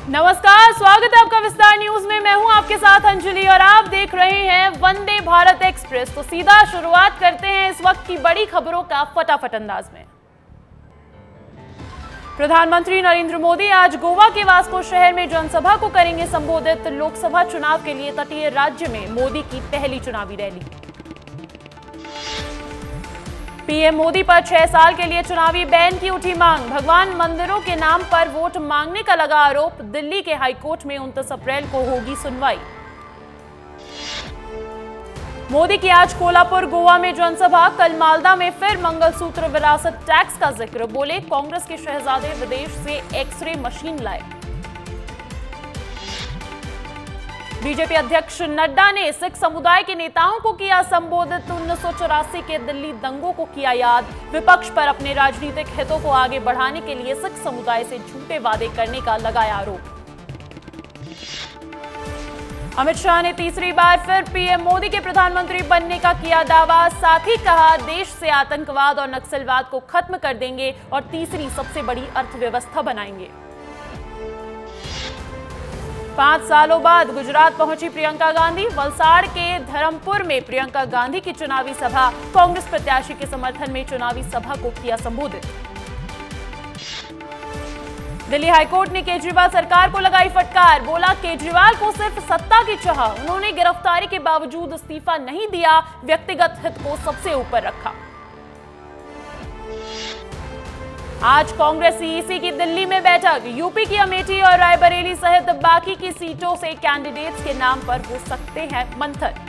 नमस्कार, स्वागत है आपका विस्तार न्यूज में। मैं हूं आपके साथ अंजलि और आप देख रहे हैं वंदे भारत एक्सप्रेस। तो सीधा शुरुआत करते हैं इस वक्त की बड़ी खबरों का फटाफट अंदाज में। प्रधानमंत्री नरेंद्र मोदी आज गोवा के वास्को शहर में जनसभा को करेंगे संबोधित। लोकसभा चुनाव के लिए तटीय राज्य में मोदी की पहली चुनावी रैली। पीएम मोदी पर 6 साल के लिए चुनावी बैन की उठी मांग। भगवान मंदिरों के नाम पर वोट मांगने का लगा आरोप। दिल्ली के हाईकोर्ट में 29 अप्रैल को होगी सुनवाई। मोदी की आज कोल्हापुर गोवा में जनसभा। कल मालदा में फिर मंगलसूत्र विरासत टैक्स का जिक्र। बोले कांग्रेस के शहजादे विदेश से एक्सरे मशीन लाए। बीजेपी अध्यक्ष नड्डा ने सिख समुदाय के नेताओं को किया संबोधित। 1984 के दिल्ली दंगों को किया याद। विपक्ष पर अपने राजनीतिक हितों को आगे बढ़ाने के लिए सिख समुदाय से झूठे वादे करने का लगाया आरोप। अमित शाह ने तीसरी बार फिर पीएम मोदी के प्रधानमंत्री बनने का किया दावा। साथ ही कहा देश से आतंकवाद और नक्सलवाद को खत्म कर देंगे और तीसरी सबसे बड़ी अर्थव्यवस्था बनाएंगे। 5 सालों बाद गुजरात पहुंची प्रियंका गांधी। वलसाड़ के धरमपुर में प्रियंका गांधी की चुनावी सभा। कांग्रेस प्रत्याशी के समर्थन में चुनावी सभा को किया संबोधित। दिल्ली हाईकोर्ट ने केजरीवाल सरकार को लगाई फटकार। बोला केजरीवाल को सिर्फ सत्ता की चाह, उन्होंने गिरफ्तारी के बावजूद इस्तीफा नहीं दिया, व्यक्तिगत हित को सबसे ऊपर रखा। आज कांग्रेस सीईसी की दिल्ली में बैठक। यूपी की अमेठी और रायबरेली सहित बाकी की सीटों से कैंडिडेट्स के नाम पर हो सकते हैं मंथन।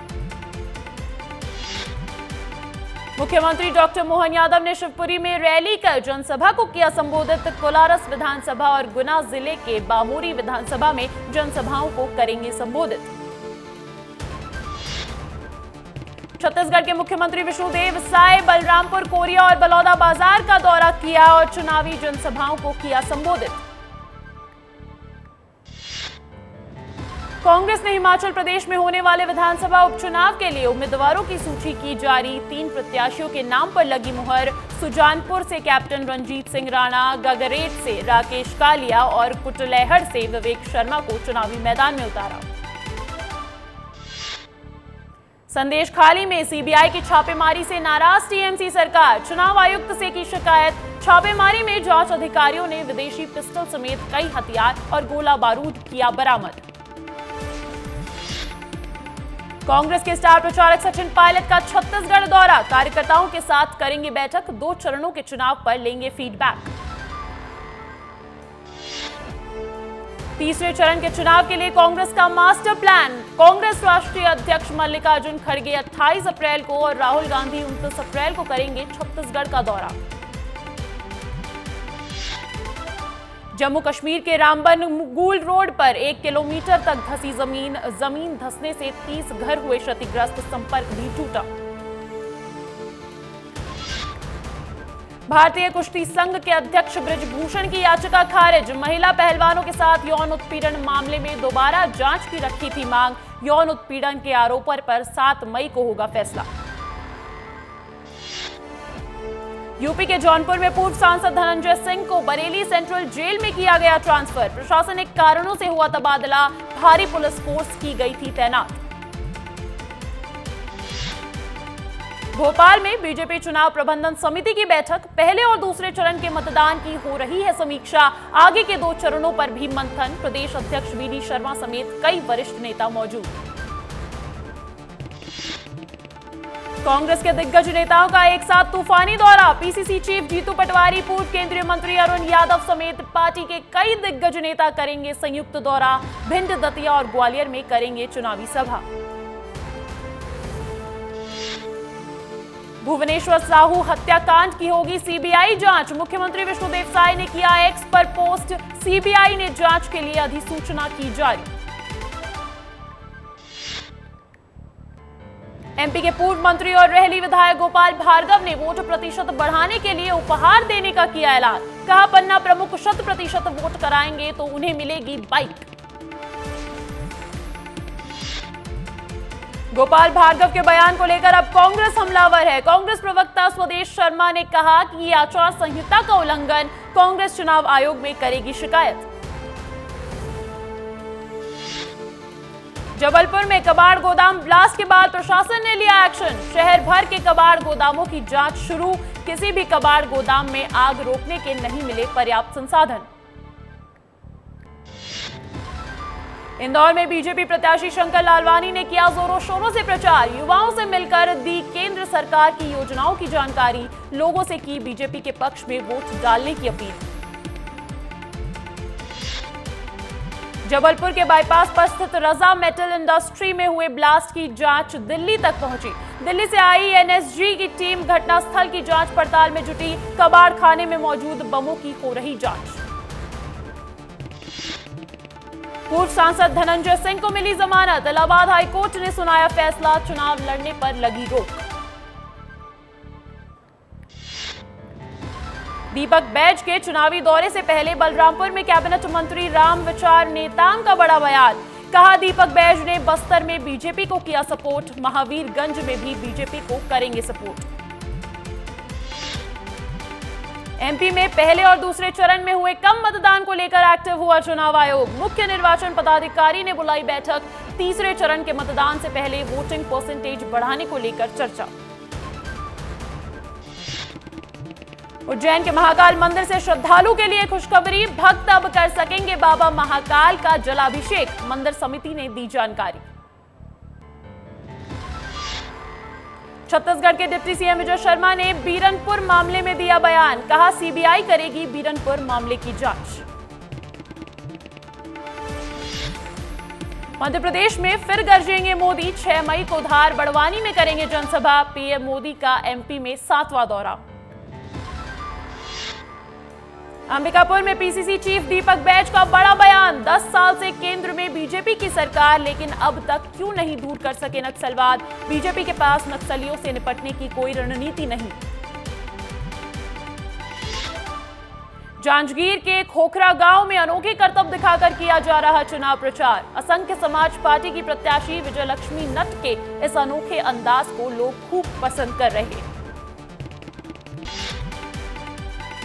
मुख्यमंत्री डॉक्टर मोहन यादव ने शिवपुरी में रैली कर जनसभा को किया संबोधित। कोलारस विधानसभा और गुना जिले के बामोरी विधानसभा में जनसभाओं को करेंगे संबोधित। छत्तीसगढ़ के मुख्यमंत्री विष्णुदेव साय बलरामपुर, कोरिया और बलौदा बाजार का दौरा किया और चुनावी जनसभाओं को किया संबोधित। कांग्रेस ने हिमाचल प्रदेश में होने वाले विधानसभा उपचुनाव के लिए उम्मीदवारों की सूची की जारी। 3 प्रत्याशियों के नाम पर लगी मुहर। सुजानपुर से कैप्टन रंजीत सिंह राणा, गगरेट से राकेश कालिया और कुटलैहड़ से विवेक शर्मा को चुनावी मैदान में उतारा। संदेश खाली में सीबीआई की छापेमारी से नाराज टीएमसी सरकार। चुनाव आयुक्त से की शिकायत। छापेमारी में जांच अधिकारियों ने विदेशी पिस्टल समेत कई हथियार और गोला बारूद किया बरामद। कांग्रेस के स्टार प्रचारक सचिन पायलट का छत्तीसगढ़ दौरा। कार्यकर्ताओं के साथ करेंगे बैठक। 2 चरणों के चुनाव पर लेंगे फीडबैक। तीसरे चरण के चुनाव के लिए कांग्रेस का मास्टर प्लान। कांग्रेस राष्ट्रीय अध्यक्ष मल्लिकार्जुन खड़गे 28 अप्रैल को और राहुल गांधी 29 अप्रैल को करेंगे छत्तीसगढ़ का दौरा। जम्मू कश्मीर के रामबन गूल रोड पर 1 किलोमीटर तक धंसी जमीन धंसने से 30 घर हुए क्षतिग्रस्त। संपर्क भी टूटा। भारतीय कुश्ती संघ के अध्यक्ष बृजभूषण की याचिका खारिज। महिला पहलवानों के साथ यौन उत्पीड़न मामले में दोबारा जांच की रखी थी मांग। यौन उत्पीड़न के आरोपों पर 7 मई को होगा फैसला। यूपी के जौनपुर में पूर्व सांसद धनंजय सिंह को बरेली सेंट्रल जेल में किया गया ट्रांसफर। प्रशासनिक कारणों से हुआ तबादला। भारी पुलिस फोर्स की गई थी तैनात। भोपाल में बीजेपी चुनाव प्रबंधन समिति की बैठक। पहले और दूसरे चरण के मतदान की हो रही है समीक्षा। आगे के 2 चरणों पर भी मंथन। प्रदेश अध्यक्ष वीडी शर्मा समेत कई वरिष्ठ नेता मौजूद। कांग्रेस के दिग्गज नेताओं का एक साथ तूफानी दौरा। पीसीसी चीफ जीतू पटवारी, पूर्व केंद्रीय मंत्री अरुण यादव समेत पार्टी के कई दिग्गज नेता करेंगे संयुक्त दौरा। भिंड, दतिया और ग्वालियर में करेंगे चुनावी सभा। भुवनेश्वर साहू हत्याकांड की होगी सीबीआई जांच। मुख्यमंत्री विष्णुदेव साय ने किया एक्स पर पोस्ट। सीबीआई ने जांच के लिए अधिसूचना की जारी। एमपी के पूर्व मंत्री और रेहली विधायक गोपाल भार्गव ने वोट प्रतिशत बढ़ाने के लिए उपहार देने का किया ऐलान। कहा पन्ना प्रमुख 100% वोट कराएंगे तो उन्हें मिलेगी बाइक। गोपाल भार्गव के बयान को लेकर अब कांग्रेस हमलावर है। कांग्रेस प्रवक्ता स्वदेश शर्मा ने कहा कि यह आचार संहिता का उल्लंघन, कांग्रेस चुनाव आयोग में करेगी शिकायत। जबलपुर में कबाड़ गोदाम ब्लास्ट के बाद प्रशासन ने लिया एक्शन। शहर भर के कबाड़ गोदामों की जांच शुरू। किसी भी कबाड़ गोदाम में आग रोकने के नहीं मिले पर्याप्त संसाधन। इंदौर में बीजेपी प्रत्याशी शंकर लालवानी ने किया जोरों शोरों से प्रचार। युवाओं से मिलकर दी केंद्र सरकार की योजनाओं की जानकारी। लोगों से की बीजेपी के पक्ष में वोट डालने की अपील। जबलपुर के बाईपास पर स्थित रजा मेटल इंडस्ट्री में हुए ब्लास्ट की जांच दिल्ली तक पहुंची। दिल्ली से आई एनएसजी की टीम घटनास्थल की जांच पड़ताल में जुटी। कबाड़ खाने में मौजूद बमों की हो रही जांच। पूर्व सांसद धनंजय सिंह को मिली जमानत। इलाहाबाद हाईकोर्ट ने सुनाया फैसला। चुनाव लड़ने पर लगी रोक। दीपक बैज के चुनावी दौरे से पहले बलरामपुर में कैबिनेट मंत्री रामविचार नेताम का बड़ा बयान। कहा दीपक बैज ने बस्तर में बीजेपी को किया सपोर्ट। महावीरगंज में भी बीजेपी को करेंगे सपोर्ट। एमपी में पहले और दूसरे चरण में हुए कम मतदान को लेकर एक्टिव हुआ चुनाव आयोग। मुख्य निर्वाचन पदाधिकारी ने बुलाई बैठक। तीसरे चरण के मतदान से पहले वोटिंग परसेंटेज बढ़ाने को लेकर चर्चा। उज्जैन के महाकाल मंदिर से श्रद्धालु के लिए खुशखबरी। भक्त अब कर सकेंगे बाबा महाकाल का जलाभिषेक। मंदिर समिति ने दी जानकारी। छत्तीसगढ़ के डिप्टी सीएम विजय शर्मा ने बीरनपुर मामले में दिया बयान। कहा सीबीआई करेगी बीरनपुर मामले की जांच। मध्य प्रदेश में फिर गरजेंगे मोदी। 6 मई को धार बड़वानी में करेंगे जनसभा। पीएम मोदी का एमपी में 7वां दौरा। अंबिकापुर में पीसीसी चीफ दीपक बैज का बड़ा बयान। 10 साल से केंद्र में बीजेपी की सरकार, लेकिन अब तक क्यों नहीं दूर कर सके नक्सलवाद। बीजेपी के पास नक्सलियों से निपटने की कोई रणनीति नहीं। जांजगीर के खोखरा गांव में अनोखे करतब दिखाकर किया जा रहा चुनाव प्रचार। असंख्य समाज पार्टी की प्रत्याशी विजयलक्ष्मी नट के इस अनोखे अंदाज को लोग खूब पसंद कर रहे हैं।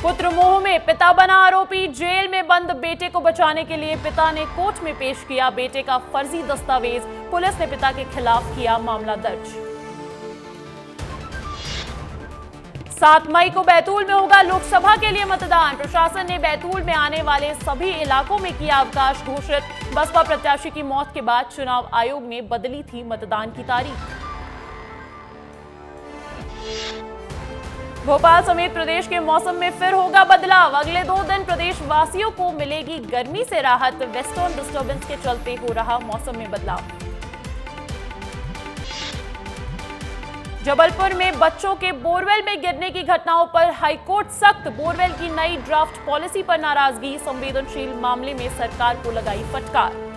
पुत्र मोह में पिता बना आरोपी। जेल में बंद बेटे को बचाने के लिए पिता ने कोर्ट में पेश किया बेटे का फर्जी दस्तावेज। पुलिस ने पिता के खिलाफ किया मामला दर्ज। 7 मई को बैतूल में होगा लोकसभा के लिए मतदान। प्रशासन ने बैतूल में आने वाले सभी इलाकों में किया अवकाश घोषित। बसपा प्रत्याशी की मौत के बाद चुनाव आयोग ने बदली थी मतदान की तारीख। भोपाल समेत प्रदेश के मौसम में फिर होगा बदलाव। अगले 2 दिन प्रदेश वासियों को मिलेगी गर्मी से राहत। वेस्टर्न डिस्टर्बेंस के चलते हो रहा मौसम में बदलाव। जबलपुर में बच्चों के बोरवेल में गिरने की घटनाओं पर हाईकोर्ट सख्त। बोरवेल की नई ड्राफ्ट पॉलिसी पर नाराजगी। संवेदनशील मामले में सरकार को लगाई फटकार।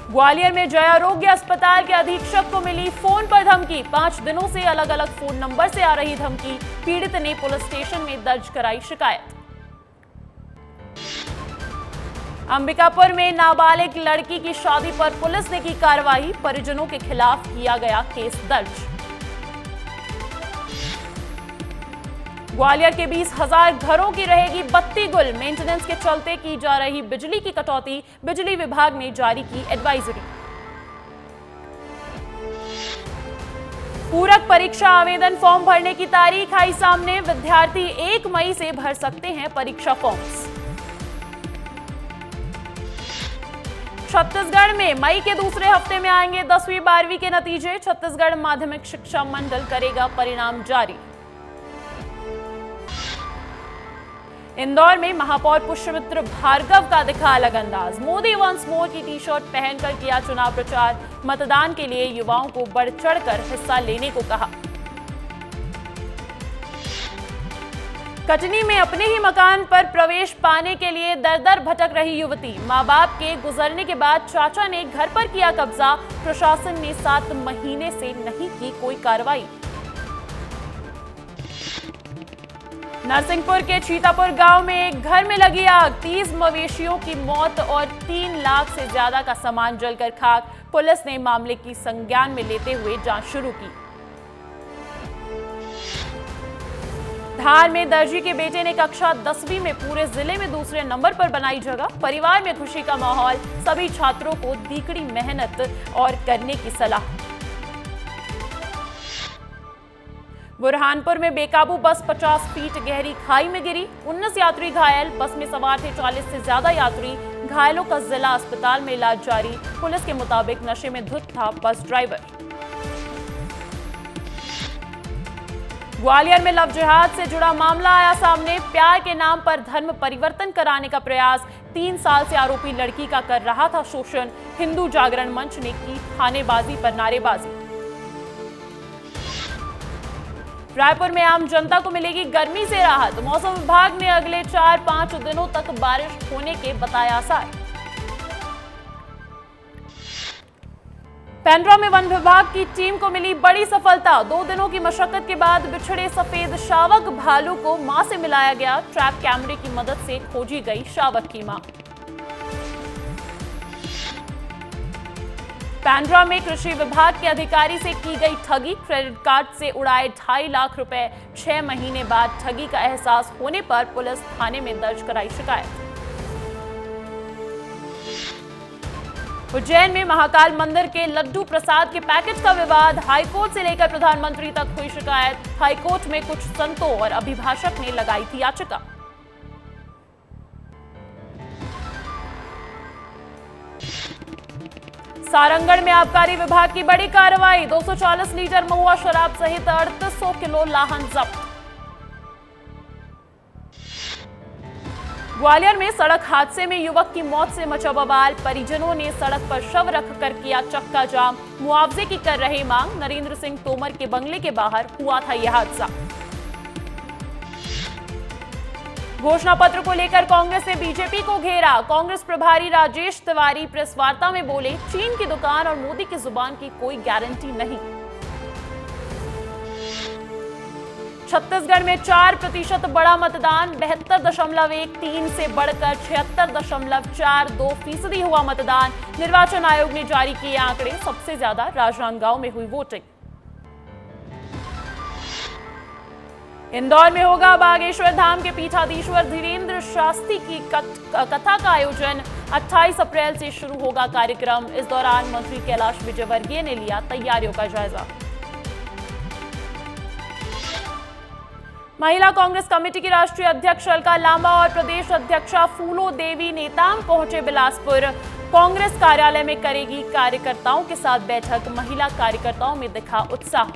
ग्वालियर में जय आरोग्य अस्पताल के अधीक्षक को मिली फोन पर धमकी। 5 दिनों से अलग अलग फोन नंबर से आ रही धमकी। पीड़ित ने पुलिस स्टेशन में दर्ज कराई शिकायत। अंबिकापुर में नाबालिग लड़की की शादी पर पुलिस ने की कार्रवाई। परिजनों के खिलाफ किया गया केस दर्ज। ग्वालियर के 20,000 घरों की रहेगी बत्ती गुल। मेंटेनेंस के चलते की जा रही बिजली की कटौती। बिजली विभाग ने जारी की एडवाइजरी। पूरक परीक्षा आवेदन फॉर्म भरने की तारीख आई सामने। विद्यार्थी 1 मई से भर सकते हैं परीक्षा फॉर्म्स। छत्तीसगढ़ में मई के दूसरे हफ्ते में आएंगे 10वीं 12वीं के नतीजे। छत्तीसगढ़ माध्यमिक शिक्षा मंडल करेगा परिणाम जारी। इंदौर में महापौर पुष्यमित्र भार्गव का दिखा अलग अंदाज। मोदी वंस मोर की टी-शर्ट पहनकर किया चुनाव प्रचार। मतदान के लिए युवाओं को बढ़ चढ़कर हिस्सा लेने को कहा। कटनी में अपने ही मकान पर प्रवेश पाने के लिए दर-दर भटक रही युवती। मां बाप के गुजरने के बाद चाचा ने घर पर किया कब्जा। प्रशासन ने 7 महीने से नहीं की कोई कार्रवाई। नरसिंहपुर के चीतापुर गांव में एक घर में लगी आग। 30 मवेशियों की मौत और 3 लाख से ज्यादा का सामान जलकर खाक। पुलिस ने मामले की संज्ञान में लेते हुए जांच शुरू की। धार में दर्जी के बेटे ने कक्षा 10वीं में पूरे जिले में दूसरे नंबर पर बनाई जगह। परिवार में खुशी का माहौल, सभी छात्रों को दीकड़ी मेहनत और करने की सलाह। बुरहानपुर में बेकाबू बस 50 फीट गहरी खाई में गिरी, 19 यात्री घायल। बस में सवार थे 40 से ज्यादा यात्री। घायलों का जिला अस्पताल में इलाज जारी। पुलिस के मुताबिक नशे में धुत था बस ड्राइवर। ग्वालियर में लव जिहाद से जुड़ा मामला आया सामने। प्यार के नाम पर धर्म परिवर्तन कराने का प्रयास। 3 साल से आरोपी लड़की का कर रहा था शोषण। हिंदू जागरण मंच ने की थानेबाजी पर नारेबाजी। रायपुर में आम जनता को मिलेगी गर्मी से राहत। मौसम विभाग ने अगले 4-5 दिनों तक बारिश होने के बताए आसार। पेंड्रा में वन विभाग की टीम को मिली बड़ी सफलता। 2 दिनों की मशक्कत के बाद बिछड़े सफेद शावक भालू को मां से मिलाया गया। ट्रैप कैमरे की मदद से खोजी गई शावक की मां। पेंड्रा में कृषि विभाग के अधिकारी से की गई ठगी। क्रेडिट कार्ड से उड़ाए 2.5 लाख रुपए। 6 महीने बाद ठगी का एहसास होने पर पुलिस थाने में दर्ज कराई शिकायत। उज्जैन में महाकाल मंदिर के लड्डू प्रसाद के पैकेट का विवाद। हाईकोर्ट से लेकर प्रधानमंत्री तक हुई शिकायत। हाईकोर्ट में कुछ संतों और अभिभाषक ने लगाई थी याचिका। सारंगढ़ में आबकारी विभाग की बड़ी कार्रवाई। 240 लीटर महुआ शराब सहित 3800 किलो लाहन जब्त। ग्वालियर में सड़क हादसे में युवक की मौत से मचा बवाल। परिजनों ने सड़क पर शव रखकर किया चक्का जाम। मुआवजे की कर रहे मांग। नरेंद्र सिंह तोमर के बंगले के बाहर हुआ था यह हादसा। घोषणा पत्र को लेकर कांग्रेस ने बीजेपी को घेरा। कांग्रेस प्रभारी राजेश तिवारी प्रेस वार्ता में बोले, चीन की दुकान और मोदी की जुबान की कोई गारंटी नहीं। छत्तीसगढ़ में 4% बढ़ा मतदान। 72.13 से बढ़कर 76.42% हुआ मतदान। निर्वाचन आयोग ने जारी किए आंकड़े। सबसे ज्यादा राजनांदगांव में हुई वोटिंग। इंदौर में होगा बागेश्वर धाम के पीठाधीश्वर धीरेन्द्र शास्त्री की कथा का आयोजन। 28 अप्रैल से शुरू होगा कार्यक्रम। इस दौरान मंत्री कैलाश विजयवर्गीय ने लिया तैयारियों का जायजा। महिला कांग्रेस कमेटी की राष्ट्रीय अध्यक्ष अलका लांबा और प्रदेश अध्यक्षा फूलो देवी नेताम पहुंचे बिलासपुर। कांग्रेस कार्यालय में करेगी कार्यकर्ताओं के साथ बैठक। महिला कार्यकर्ताओं में दिखा उत्साह।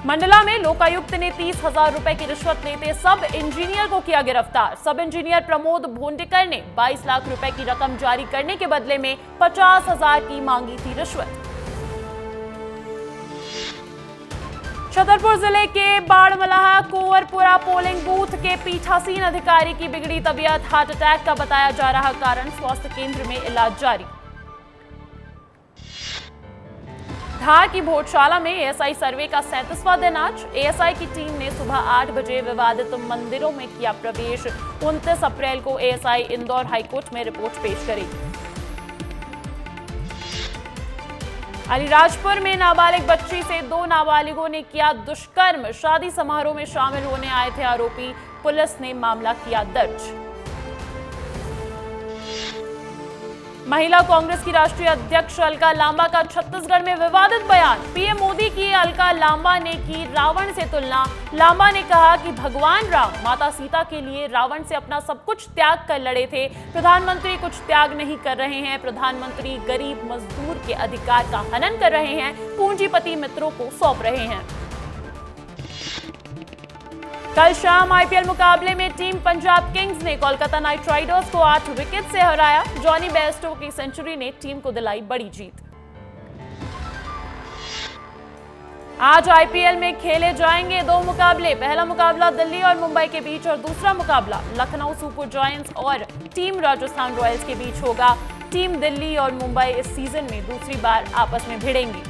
मंडला में लोकायुक्त ने 30,000 रुपए की रिश्वत लेते सब इंजीनियर को किया गिरफ्तार। सब इंजीनियर प्रमोद भोंडेकर ने 22 लाख रुपए की रकम जारी करने के बदले में 50,000 की मांगी थी रिश्वत। छतरपुर जिले के बाड़मलाहा कुंवरपुरा पोलिंग बूथ के पीठासीन अधिकारी की बिगड़ी तबीयत। हार्ट अटैक का बताया जा रहा कारण। स्वास्थ्य केंद्र में इलाज जारी। धार की भोजशाला में एएसआई सर्वे का 37वां दिन आज। एएसआई की टीम ने सुबह 8 बजे विवादित मंदिरों में किया प्रवेश। 29 अप्रैल को एएसआई इंदौर हाईकोर्ट में रिपोर्ट पेश करेगी। अलीराजपुर में नाबालिग बच्ची से 2 नाबालिगों ने किया दुष्कर्म। शादी समारोह में शामिल होने आए थे आरोपी। पुलिस ने मामला किया दर्ज। महिला कांग्रेस की राष्ट्रीय अध्यक्ष अलका लांबा का छत्तीसगढ़ में विवादित बयान। पीएम मोदी की अलका लांबा ने की रावण से तुलना। लांबा ने कहा कि भगवान राम माता सीता के लिए रावण से अपना सब कुछ त्याग कर लड़े थे। प्रधानमंत्री कुछ त्याग नहीं कर रहे हैं। प्रधानमंत्री गरीब मजदूर के अधिकार का हनन कर रहे हैं। पूंजीपति मित्रों को सौंप रहे हैं। कल शाम आईपीएल मुकाबले में टीम पंजाब किंग्स ने कोलकाता नाइट राइडर्स को 8 विकेट से हराया। जॉनी बेयरस्टो की सेंचुरी ने टीम को दिलाई बड़ी जीत। आज आईपीएल में खेले जाएंगे 2 मुकाबले। पहला मुकाबला दिल्ली और मुंबई के बीच और दूसरा मुकाबला लखनऊ सुपर जायंट्स और टीम राजस्थान रॉयल्स के बीच होगा। टीम दिल्ली और मुंबई इस सीजन में दूसरी बार आपस में भिड़ेंगी।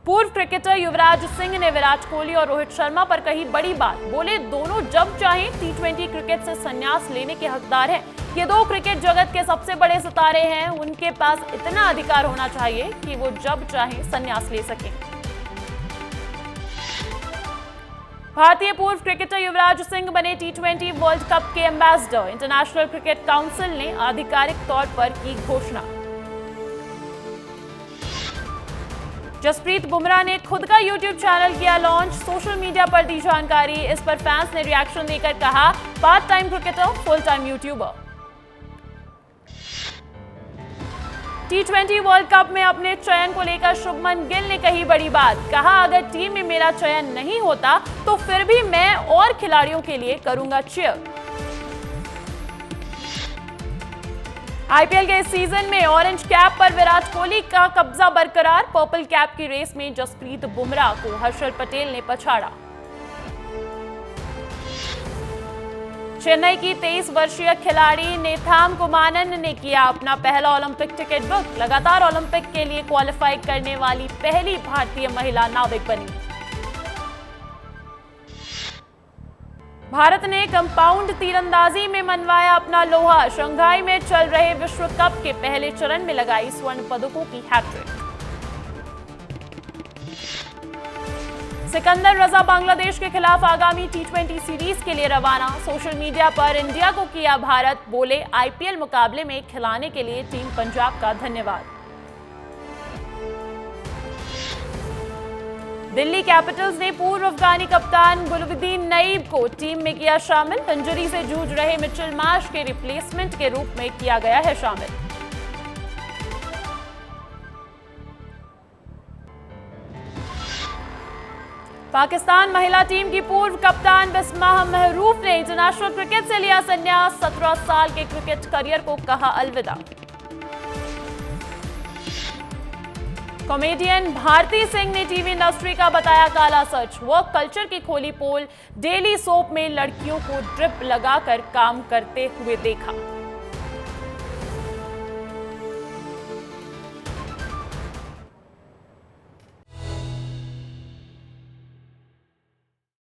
पूर्व क्रिकेटर युवराज सिंह ने विराट कोहली और रोहित शर्मा पर कही बड़ी बात। बोले दोनों जब चाहें टी20 क्रिकेट से संन्यास लेने के हकदार हैं। ये दो क्रिकेट जगत के सबसे बड़े सितारे हैं, उनके पास इतना अधिकार होना चाहिए कि वो जब चाहें संन्यास ले सकें। भारतीय पूर्व क्रिकेटर युवराज सिंह बने टी20 वर्ल्ड कप के एम्बेसडर। इंटरनेशनल क्रिकेट काउंसिल ने आधिकारिक तौर पर की घोषणा। जसप्रीत बुमराह ने खुद का YouTube चैनल किया लॉन्च। सोशल मीडिया पर दी जानकारी। इस पर फैंस ने रिएक्शन देकर कहा, part time cricketer, full time YouTuber. टी20 वर्ल्ड कप में अपने चयन को लेकर शुभमन गिल ने कही बड़ी बात। कहा, अगर टीम में मेरा चयन नहीं होता तो फिर भी मैं और खिलाड़ियों के लिए करूंगा चीयर। आईपीएल के इस सीजन में ऑरेंज कैप पर विराट कोहली का कब्जा बरकरार। पर्पल कैप की रेस में जसप्रीत बुमराह को हर्षल पटेल ने पछाड़ा। चेन्नई की 23 वर्षीय खिलाड़ी नेथाम कुमानन ने किया अपना पहला ओलंपिक टिकट बुक। लगातार ओलंपिक के लिए क्वालिफाई करने वाली पहली भारतीय महिला नाविक बनी। भारत ने कंपाउंड तीरंदाजी में मनवाया अपना लोहा। शंघाई में चल रहे विश्व कप के पहले चरण में लगाई स्वर्ण पदकों की हैट्रिक। सिकंदर रजा बांग्लादेश के खिलाफ आगामी टी20 सीरीज के लिए रवाना। सोशल मीडिया पर इंडिया को किया भारत। बोले, आईपीएल मुकाबले में खिलाने के लिए टीम पंजाब का धन्यवाद। दिल्ली कैपिटल्स ने पूर्व अफगानी कप्तान गुलबदीन नईब को टीम में किया शामिल। इंजरी से जूझ रहे मिचेल मार्श के रिप्लेसमेंट के रूप में किया गया है शामिल। पाकिस्तान महिला टीम की पूर्व कप्तान बिस्माह महरूफ ने इंटरनेशनल क्रिकेट से लिया संन्यास। 17 साल के क्रिकेट करियर को कहा अलविदा। कॉमेडियन भारती सिंह ने टीवी इंडस्ट्री का बताया काला सच। वर्क कल्चर की खोली पोल। डेली सोप में लड़कियों को ड्रिप लगाकर काम करते हुए देखा।